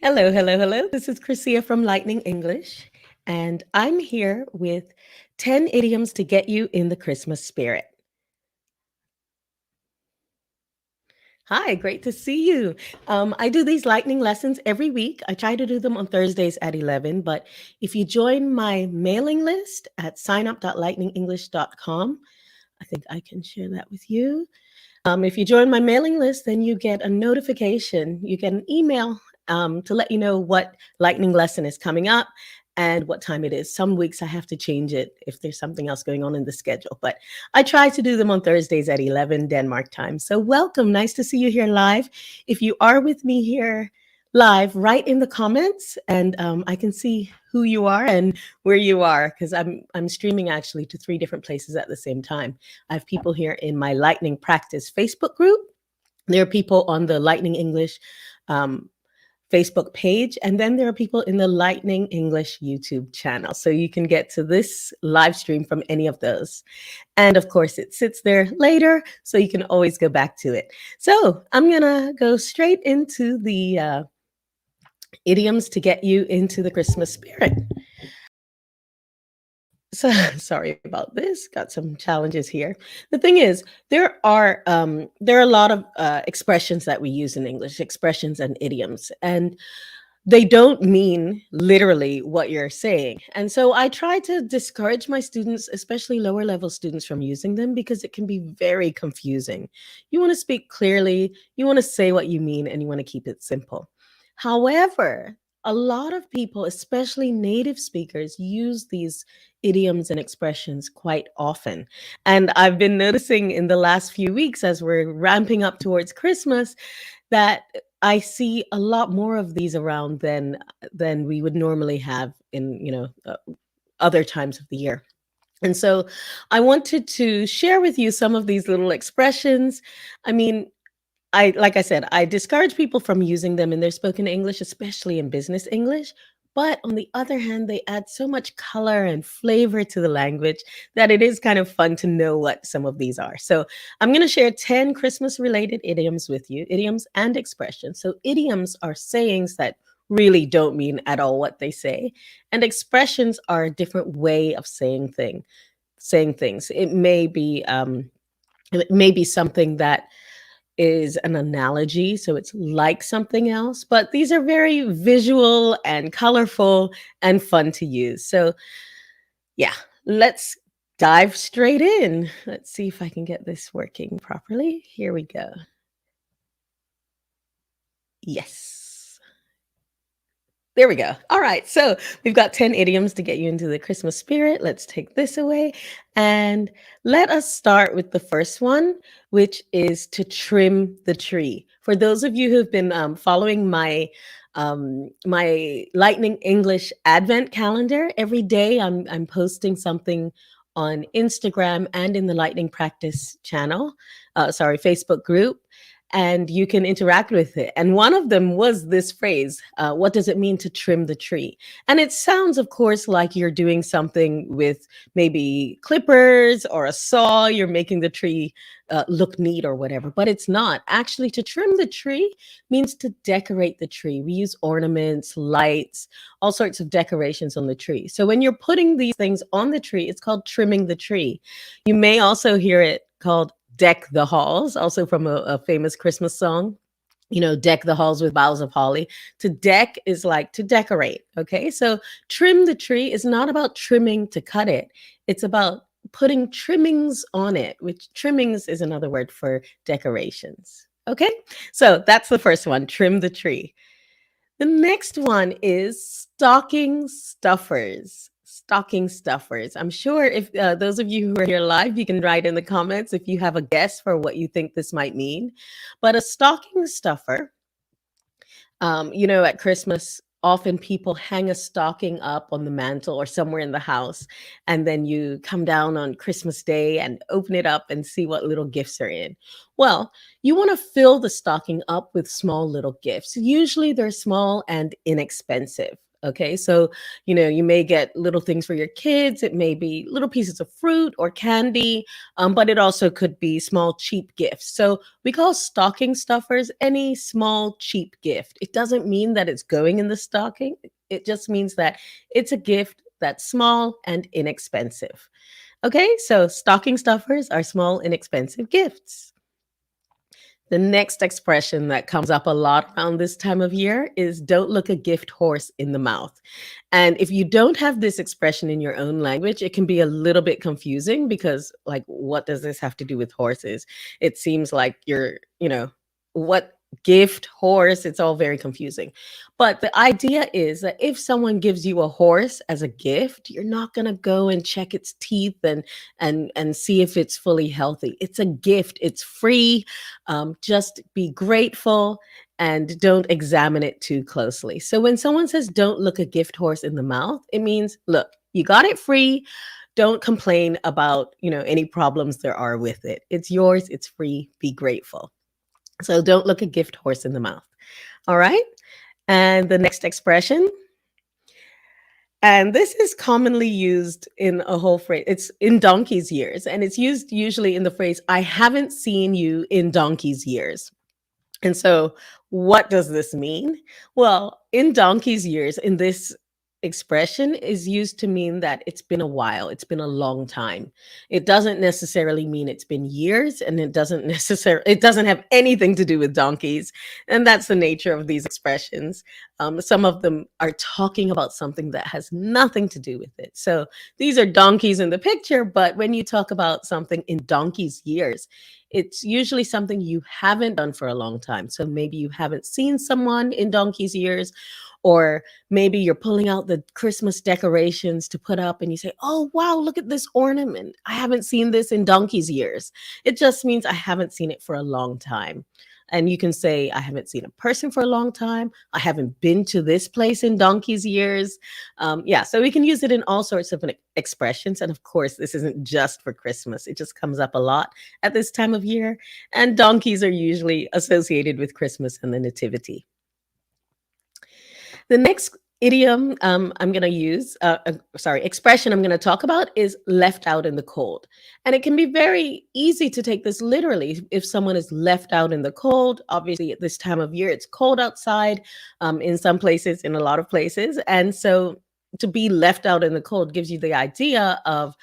Hello, hello, hello. This is Chrisia from Lightning English, and I'm here with 10 idioms to get you in the Christmas spirit. Hi, great to see you. I do these lightning lessons every week. I try to do them on Thursdays at 11, but if you join my mailing list at signup.lightningenglish.com, I think I can share that with you. If you join my mailing list, then you get a notification. You get an email to let you know what lightning lesson is coming up and what time it is. Some weeks I have to change it if there's something else going on in the schedule, but I try to do them on Thursdays at 11 Denmark time. So welcome. Nice to see you here live. If you are with me here live, write in the comments and I can see who you are and where you are because I'm streaming actually to 3 different places at the same time. I have people here in my Lightning Practice Facebook group. There are people on the Lightning English um, Facebook page, and then there are people in the Lightning English YouTube channel. So you can get to this live stream from any of those. And of course, it sits there later, so you can always go back to it. So I'm going to go straight into the idioms to get you into the Christmas spirit. So sorry about this. Got some challenges here. The thing is, there are a lot of expressions that we use in English, expressions and idioms, and they don't mean literally what you're saying. And so I try to discourage my students, especially lower level students, from using them because it can be very confusing. You want to speak clearly, you want to say what you mean, and you want to keep it simple. However, a lot of people, especially native speakers, use these idioms and expressions quite often. And I've been noticing in the last few weeks as we're ramping up towards Christmas that I see a lot more of these around than we would normally have in, other times of the year. And so I wanted to share with you some of these little expressions. I mean, like I said, I discourage people from using them in their spoken English, especially in business English. But on the other hand, they add so much color and flavor to the language that it is kind of fun to know what some of these are. So I'm going to share 10 Christmas related idioms with you, idioms and expressions. So idioms are sayings that really don't mean at all what they say, and expressions are a different way of saying things. It may be something that is an analogy, so it's like something else, but these are very visual and colorful and fun to use. So, yeah, let's dive straight in. Let's see if I can get this working properly. Here we go. Yes. There we go. All right. So we've got 10 idioms to get you into the Christmas spirit. Let's take this away. And let us start with the first one, which is to trim the tree. For those of you who've been following my Lightning English Advent calendar, every day I'm posting something on Instagram and in the Lightning Practice channel, Facebook group, and you can interact with it. And one of them was this phrase, what does it mean to trim the tree? And it sounds, of course, like you're doing something with maybe clippers or a saw, you're making the tree look neat or whatever, but it's not. Actually, to trim the tree means to decorate the tree. We use ornaments, lights, all sorts of decorations on the tree. So when you're putting these things on the tree, it's called trimming the tree. You may also hear it called deck the halls, also from a famous Christmas song. Deck the halls with boughs of holly. To deck is like to decorate. Okay. So trim the tree is not about trimming to cut it, it's about putting trimmings on it, which trimmings is another word for decorations. Okay. So that's the first one, trim the tree. The next one is stocking stuffers. Stocking stuffers. I'm sure if those of you who are here live, you can write in the comments if you have a guess for what you think this might mean. But a stocking stuffer, at Christmas, often people hang a stocking up on the mantle or somewhere in the house. And then you come down on Christmas Day and open it up and see what little gifts are in. Well, you want to fill the stocking up with small little gifts. Usually they're small and inexpensive. Okay, so you may get little things for your kids. It may be little pieces of fruit or candy, but it also could be small, cheap gifts. So we call stocking stuffers any small, cheap gift. It doesn't mean that it's going in the stocking, it just means that it's a gift that's small and inexpensive. Okay, so stocking stuffers are small, inexpensive gifts. The next expression that comes up a lot around this time of year is don't look a gift horse in the mouth. And if you don't have this expression in your own language, it can be a little bit confusing because, like, what does this have to do with horses? It seems like what gift horse? It's all very confusing. But the idea is that if someone gives you a horse as a gift, you're not going to go and check its teeth and see if it's fully healthy. It's a gift, it's free. Just be grateful and don't examine it too closely. So when someone says, don't look a gift horse in the mouth, it means, look, you got it free. Don't complain about, any problems there are with it. It's yours, it's free, be grateful. So don't look a gift horse in the mouth. All right. And the next expression, and this is commonly used in a whole phrase. It's in donkey's years, and it's used usually in the phrase, I haven't seen you in donkey's years. And so, what does this mean? Well, in donkey's years, in this expression is used to mean that it's been a while, it's been a long time. It doesn't necessarily mean it's been years, and it doesn't have anything to do with donkeys. And that's the nature of these expressions. Some of them are talking about something that has nothing to do with it. So these are donkeys in the picture, but when you talk about something in donkey's years, it's usually something you haven't done for a long time. So maybe you haven't seen someone in donkey's years, or maybe you're pulling out the Christmas decorations to put up and you say, oh, wow, look at this ornament. I haven't seen this in donkey's years. It just means I haven't seen it for a long time. And you can say, I haven't seen a person for a long time. I haven't been to this place in donkey's years. Yeah, so we can use it in all sorts of expressions. And of course, this isn't just for Christmas. It just comes up a lot at this time of year. And donkeys are usually associated with Christmas and the Nativity. The next idiom I'm going to use, expression I'm going to talk about is left out in the cold. And it can be very easy to take this literally. If someone is left out in the cold, obviously at this time of year, it's cold outside in some places, in a lot of places. And so to be left out in the cold gives you the idea of,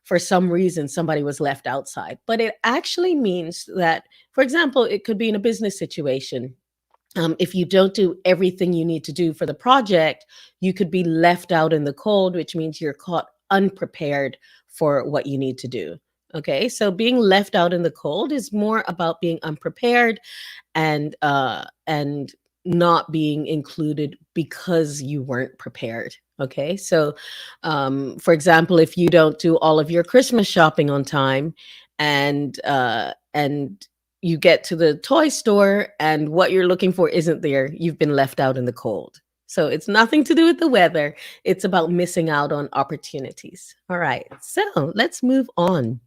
for some reason, somebody was left outside. But it actually means that, for example, it could be in a business situation. If you don't do everything you need to do for the project, you could be left out in the cold, which means you're caught unprepared for what you need to do. Okay, so being left out in the cold is more about being unprepared and not being included because you weren't prepared. Okay, so for example, if you don't do all of your Christmas shopping on time, and you get to the toy store and what you're looking for isn't there, you've been left out in the cold. So it's nothing to do with the weather. It's about missing out on opportunities. All right. So let's move on.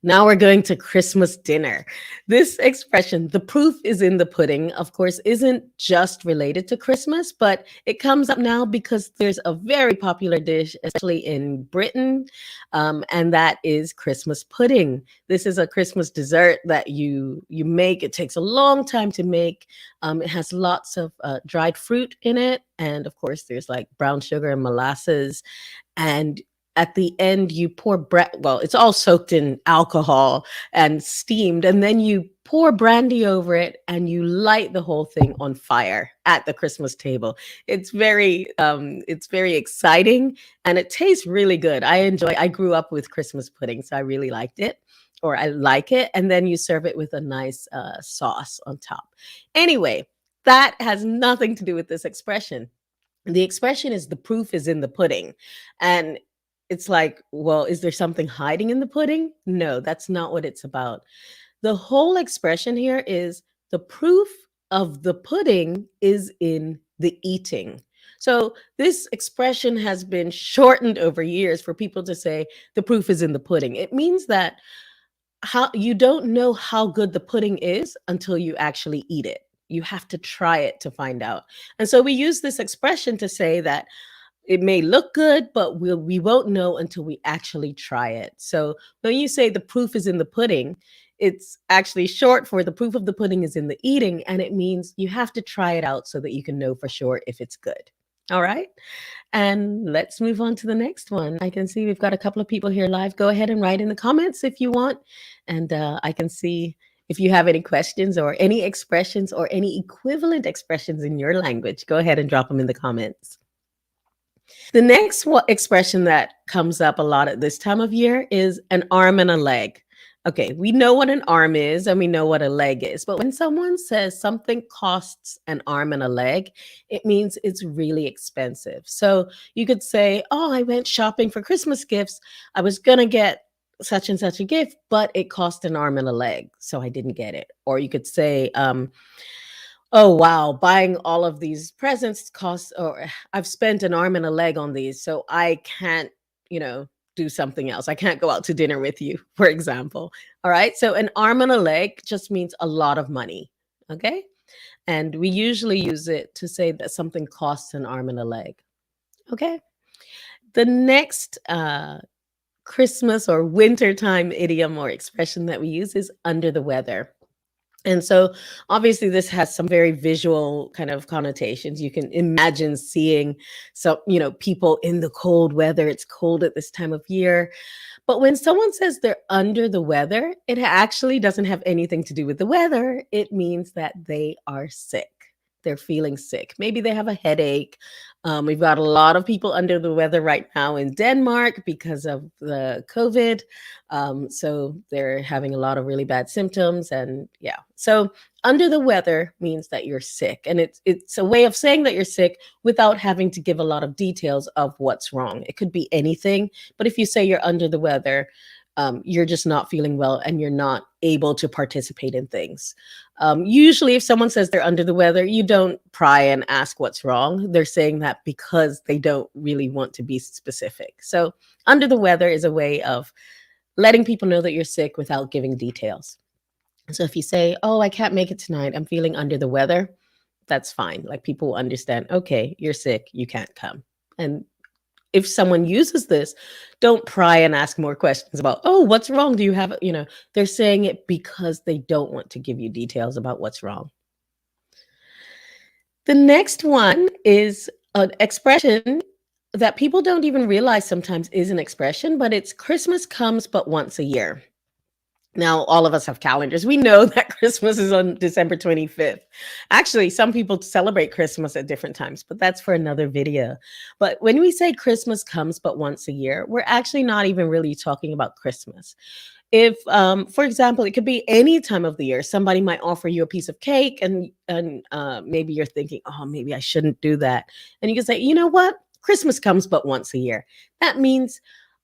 Now we're going to Christmas dinner. This expression, the proof is in the pudding, of course, isn't just related to Christmas, but it comes up now because there's a very popular dish, especially in Britain, and that is Christmas pudding. This is a Christmas dessert that you make. It takes a long time to make. It has lots of dried fruit in it, and of course, there's like brown sugar and molasses, and at the end you pour well, it's all soaked in alcohol and steamed, and then you pour brandy over it and you light the whole thing on fire at the Christmas table. It's very exciting, and it tastes really good. I grew up with Christmas pudding, so I really liked it, or I like it. And then you serve it with a nice sauce on top. Anyway, that has nothing to do with this expression. The expression is the proof is in the pudding. And it's like, well, is there something hiding in the pudding? No, that's not what it's about. The whole expression here is the proof of the pudding is in the eating. So this expression has been shortened over years for people to say the proof is in the pudding. It means that how you don't know how good the pudding is until you actually eat it. You have to try it to find out. And so we use this expression to say that it may look good, but we won't know until we actually try it. So when you say the proof is in the pudding, it's actually short for the proof of the pudding is in the eating, and it means you have to try it out so that you can know for sure if it's good. All right. And let's move on to the next one. I can see we've got a couple of people here live. Go ahead and write in the comments if you want. And I can see if you have any questions or any expressions or any equivalent expressions in your language. Go ahead and drop them in the comments. The next expression that comes up a lot at this time of year is an arm and a leg. Okay, we know what an arm is and we know what a leg is, but when someone says something costs an arm and a leg, it means it's really expensive. So you could say, "Oh, I went shopping for Christmas gifts. I was going to get such and such a gift, but it cost an arm and a leg, so I didn't get it." Or you could say, "Oh, wow, buying all of these presents costs, or I've spent an arm and a leg on these, so I can't, you know, do something else. I can't go out to dinner with you," for example. All right. So an arm and a leg just means a lot of money. Okay. And we usually use it to say that something costs an arm and a leg. Okay. The next Christmas or wintertime idiom or expression that we use is under the weather. And so obviously this has some very visual kind of connotations. You can imagine seeing some, people in the cold weather. It's cold at this time of year. But when someone says they're under the weather, it actually doesn't have anything to do with the weather. It means that they are sick. They're feeling sick. Maybe they have a headache. We've got a lot of people under the weather right now in Denmark because of the COVID. So they're having a lot of really bad symptoms. And yeah, so under the weather means that you're sick. And it's a way of saying that you're sick without having to give a lot of details of what's wrong. It could be anything. But if you say you're under the weather, you're just not feeling well and you're not able to participate in things. Usually, if someone says they're under the weather, you don't pry and ask what's wrong. They're saying that because they don't really want to be specific. So, under the weather is a way of letting people know that you're sick without giving details. So, if you say, "Oh, I can't make it tonight, I'm feeling under the weather," that's fine. Like people will understand, okay, you're sick, you can't come. And if someone uses this, don't pry and ask more questions about, "Oh, what's wrong? Do you have," they're saying it because they don't want to give you details about what's wrong. The next one is an expression that people don't even realize sometimes is an expression, but it's Christmas comes but once a year. Now, all of us have calendars. We know that Christmas is on December 25th. Actually, some people celebrate Christmas at different times, but that's for another video. But when we say Christmas comes but once a year, we're actually not even really talking about Christmas. If, for example, it could be any time of the year, somebody might offer you a piece of cake, and maybe you're thinking, "Oh, maybe I shouldn't do that." And you can say, "You know what? Christmas comes but once a year." That means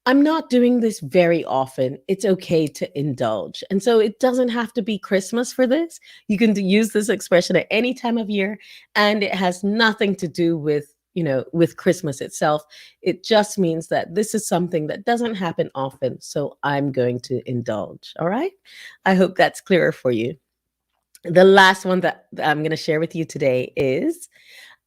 I'm not doing this very often. It's okay to indulge. And so it doesn't have to be Christmas for this. You can use this expression at any time of year, and it has nothing to do with Christmas itself. It just means that this is something that doesn't happen often. So I'm going to indulge. All right. I hope that's clearer for you. The last one that I'm going to share with you today is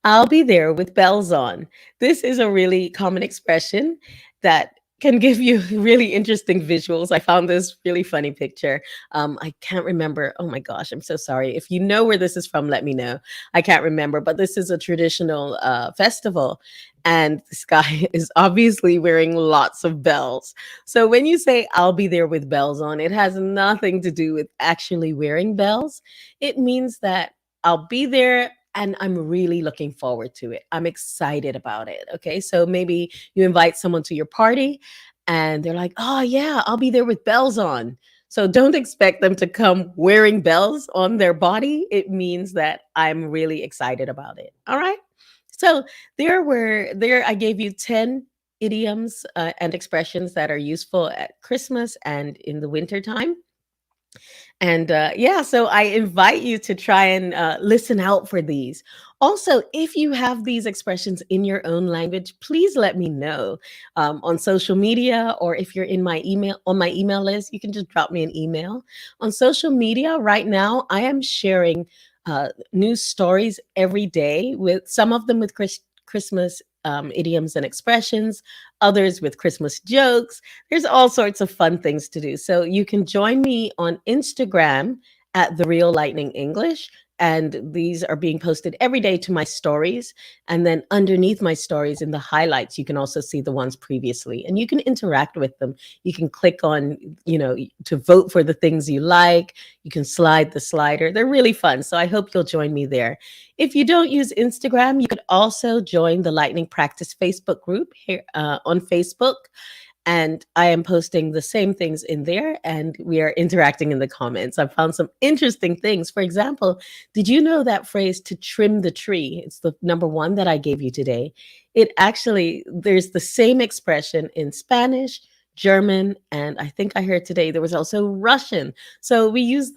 "I'll be there with bells on." This is a really common expression that can give you really interesting visuals. I found this really funny picture. I can't remember. Oh my gosh, I'm so sorry. If you know where this is from, let me know. I can't remember, but this is a traditional festival. And this guy is obviously wearing lots of bells. So when you say "I'll be there with bells on," it has nothing to do with actually wearing bells. It means that I'll be there and I'm really looking forward to it. I'm excited about it. Okay. So maybe you invite someone to your party and they're like, "Oh, yeah, I'll be there with bells on." So don't expect them to come wearing bells on their body. It means that I'm really excited about it. All right. So I gave you 10 idioms and expressions that are useful at Christmas and in the winter time. And yeah, so I invite you to try and listen out for these. Also, if you have these expressions in your own language, please let me know on social media, or if you're in my email on my email list, you can just drop me an email. On social media right now, I am sharing new stories every day, with some of them with Christmas idioms and expressions, others with Christmas jokes. There's all sorts of fun things to do. So you can join me on Instagram at The Real Lightning English. And these are being posted every day to my stories. And then underneath my stories in the highlights, you can also see the ones previously. And you can interact with them. You can click on, to vote for the things you like. You can slide the slider. They're really fun. So I hope you'll join me there. If you don't use Instagram, you could also join the Lightning Practice Facebook group here on Facebook. And I am posting the same things in there, and we are interacting in the comments. I've found some interesting things. For example, did you know that phrase to trim the tree? It's the number one that I gave you today. There's the same expression in Spanish, German, and I think I heard today there was also Russian. So we use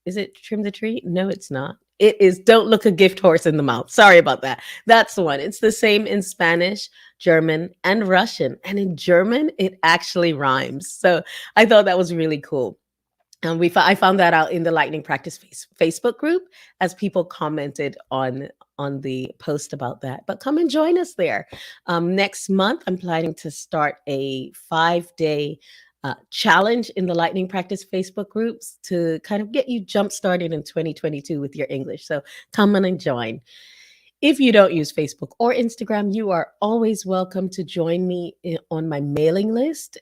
is it trim the tree? No, it's not. It is don't look a gift horse in the mouth. Sorry about that. That's the one. It's the same in Spanish, German, and Russian. And in German, it actually rhymes. So I thought that was really cool. And I found that out in the Lightning Practice Facebook group as people commented on the post about that. But come and join us there. Next month, I'm planning to start a 5-day challenge in the Lightning Practice Facebook groups to kind of get you jump started in 2022 with your English. So come on and join. If you don't use Facebook or Instagram, you are always welcome to join me on my mailing list.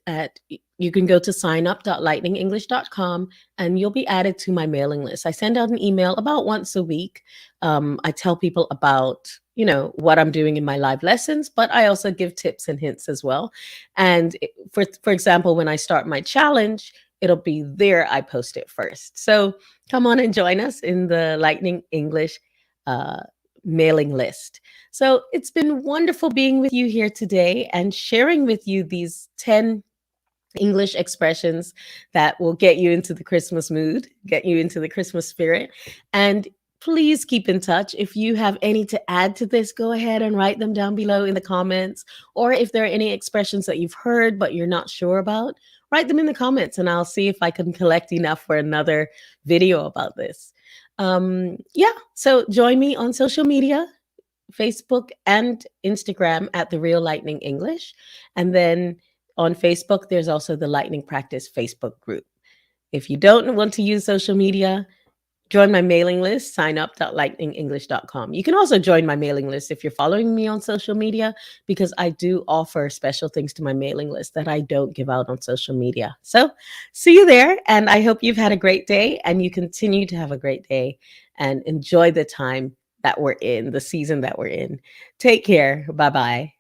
You can go to signup.lightningenglish.com and you'll be added to my mailing list. I send out an email about once a week. I tell people about what I'm doing in my live lessons, but I also give tips and hints as well. And for example, when I start my challenge, it'll be there. I post it first. So come on and join us in the Lightning English mailing list. So it's been wonderful being with you here today and sharing with you these 10 English expressions that will get you into the Christmas mood, get you into the Christmas spirit. And please keep in touch. If you have any to add to this, go ahead and write them down below in the comments. Or if there are any expressions that you've heard but you're not sure about, write them in the comments and I'll see if I can collect enough for another video about this. So join me on social media, Facebook and Instagram at The Real Lightning English. And then on Facebook, there's also the Lightning Practice Facebook group. If you don't want to use social media, join my mailing list, signup.lightningenglish.com. You can also join my mailing list if you're following me on social media, because I do offer special things to my mailing list that I don't give out on social media. So see you there, and I hope you've had a great day and you continue to have a great day and enjoy the time that we're in, the season that we're in. Take care. Bye-bye.